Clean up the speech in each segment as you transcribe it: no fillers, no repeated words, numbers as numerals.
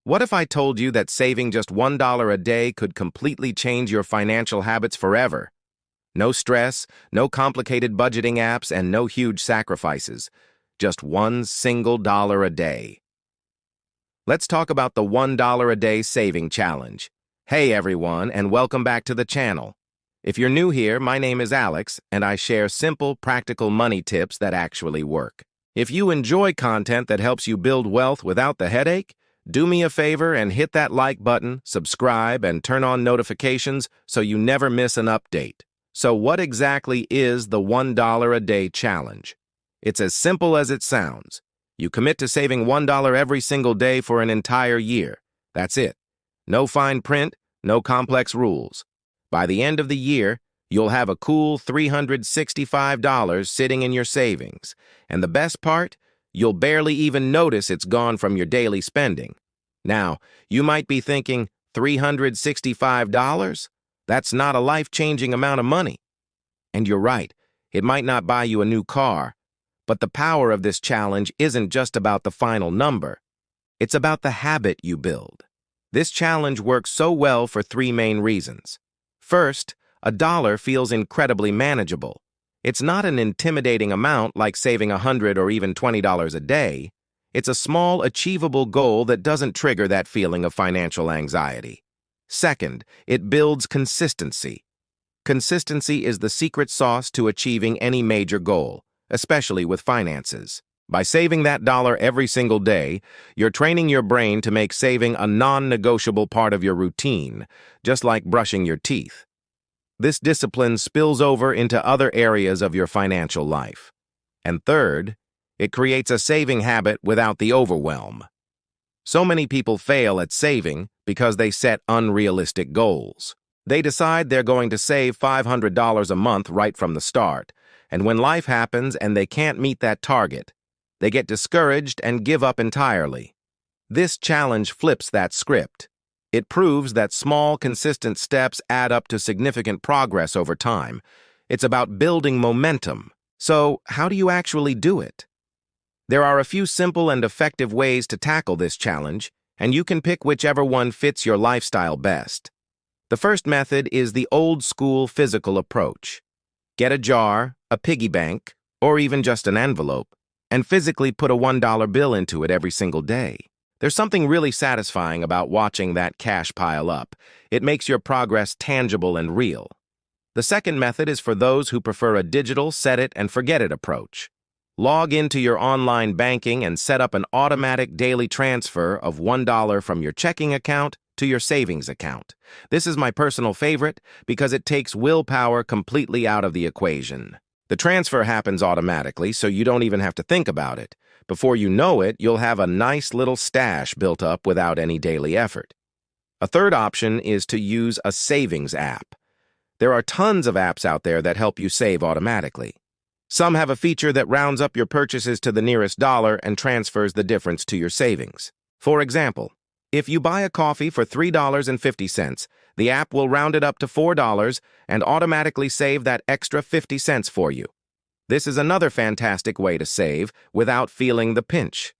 What if I told you that saving just $1 a day could completely change your financial habits forever? No stress, no complicated budgeting apps, and no huge sacrifices. Just one single dollar a day. Let's talk about the $1 a day saving challenge. Hey everyone, and welcome back to the channel. If you're new here, my name is Alex, and I share simple, practical money tips that actually work. If you enjoy content that helps you build wealth without the headache, do me a favor and hit that like button, subscribe, and turn on notifications so you never miss an update. So what exactly is the $1 a day challenge? It's as simple as it sounds. You commit to saving $1 every single day for an entire year. That's it. No fine print, no complex rules. By the end of the year, you'll have a cool $365 sitting in your savings. And the best part? You'll barely even notice it's gone from your daily spending. Now, you might be thinking, $365? That's not a life-changing amount of money. And you're right, it might not buy you a new car. But the power of this challenge isn't just about the final number. It's about the habit you build. This challenge works so well for three main reasons. First, a dollar feels incredibly manageable. It's not an intimidating amount like saving $100 or even $20 a day. It's a small, achievable goal that doesn't trigger that feeling of financial anxiety. Second, it builds consistency. Consistency is the secret sauce to achieving any major goal, especially with finances. By saving that dollar every single day, you're training your brain to make saving a non-negotiable part of your routine, just like brushing your teeth. This discipline spills over into other areas of your financial life. And third, it creates a saving habit without the overwhelm. So many people fail at saving because they set unrealistic goals. They decide they're going to save $500 a month right from the start, and when life happens and they can't meet that target, they get discouraged and give up entirely. This challenge flips that script. It proves that small, consistent steps add up to significant progress over time. It's about building momentum. So, how do you actually do it? There are a few simple and effective ways to tackle this challenge, and you can pick whichever one fits your lifestyle best. The first method is the old-school physical approach. Get a jar, a piggy bank, or even just an envelope, and physically put a $1 bill into it every single day. There's something really satisfying about watching that cash pile up. It makes your progress tangible and real. The second method is for those who prefer a digital set-it-and-forget-it approach. Log into your online banking and set up an automatic daily transfer of $1 from your checking account to your savings account. This is my personal favorite because it takes willpower completely out of the equation. The transfer happens automatically, so you don't even have to think about it. Before you know it, you'll have a nice little stash built up without any daily effort. A third option is to use a savings app. There are tons of apps out there that help you save automatically. Some have a feature that rounds up your purchases to the nearest dollar and transfers the difference to your savings. For example, if you buy a coffee for $3.50, the app will round it up to $4 and automatically save that extra 50 cents for you. This is another fantastic way to save without feeling the pinch.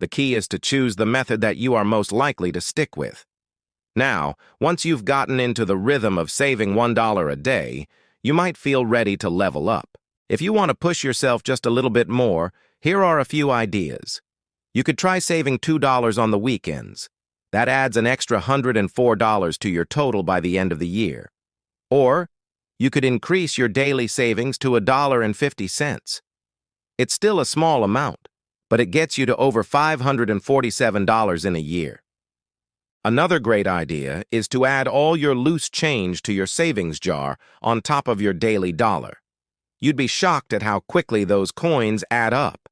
The key is to choose the method that you are most likely to stick with. Now, once you've gotten into the rhythm of saving $1 a day, you might feel ready to level up. If you want to push yourself just a little bit more, here are a few ideas. You could try saving $2 on the weekends. That adds an extra $104 to your total by the end of the year. Or, you could increase your daily savings to $1.50. It's still a small amount, but it gets you to over $547 in a year. Another great idea is to add all your loose change to your savings jar on top of your daily dollar. You'd be shocked at how quickly those coins add up.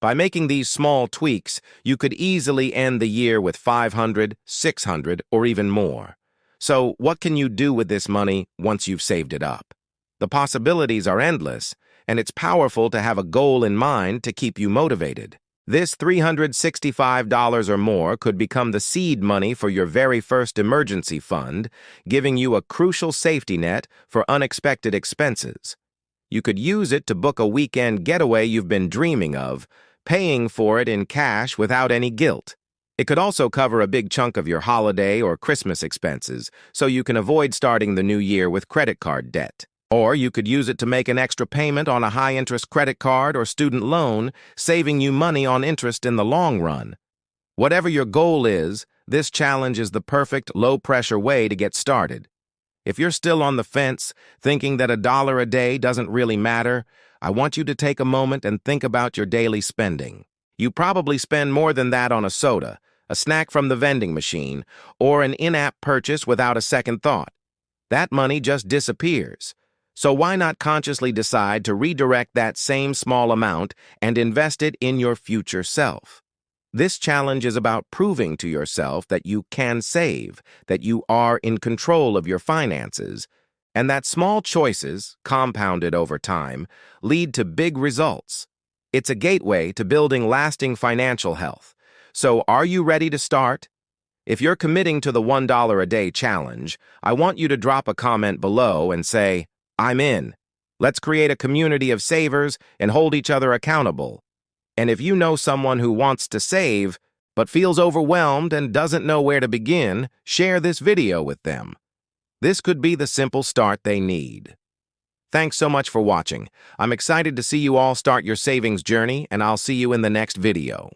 By making these small tweaks, you could easily end the year with $500, $600, or even more. So, what can you do with this money once you've saved it up? The possibilities are endless, and it's powerful to have a goal in mind to keep you motivated. This $365 or more could become the seed money for your very first emergency fund, giving you a crucial safety net for unexpected expenses. You could use it to book a weekend getaway you've been dreaming of, paying for it in cash without any guilt. It could also cover a big chunk of your holiday or Christmas expenses, so you can avoid starting the new year with credit card debt. Or you could use it to make an extra payment on a high-interest credit card or student loan, saving you money on interest in the long run. Whatever your goal is, this challenge is the perfect low-pressure way to get started. If you're still on the fence, thinking that $1 a day doesn't really matter, I want you to take a moment and think about your daily spending. You probably spend more than that on a soda, a snack from the vending machine, or an in-app purchase without a second thought. That money just disappears. So why not consciously decide to redirect that same small amount and invest it in your future self? This challenge is about proving to yourself that you can save, that you are in control of your finances, and that small choices, compounded over time, lead to big results. It's a gateway to building lasting financial health. So are you ready to start? If you're committing to the $1 a day challenge, I want you to drop a comment below and say, "I'm in." Let's create a community of savers and hold each other accountable. And if you know someone who wants to save, but feels overwhelmed and doesn't know where to begin, share this video with them. This could be the simple start they need. Thanks so much for watching. I'm excited to see you all start your savings journey, and I'll see you in the next video.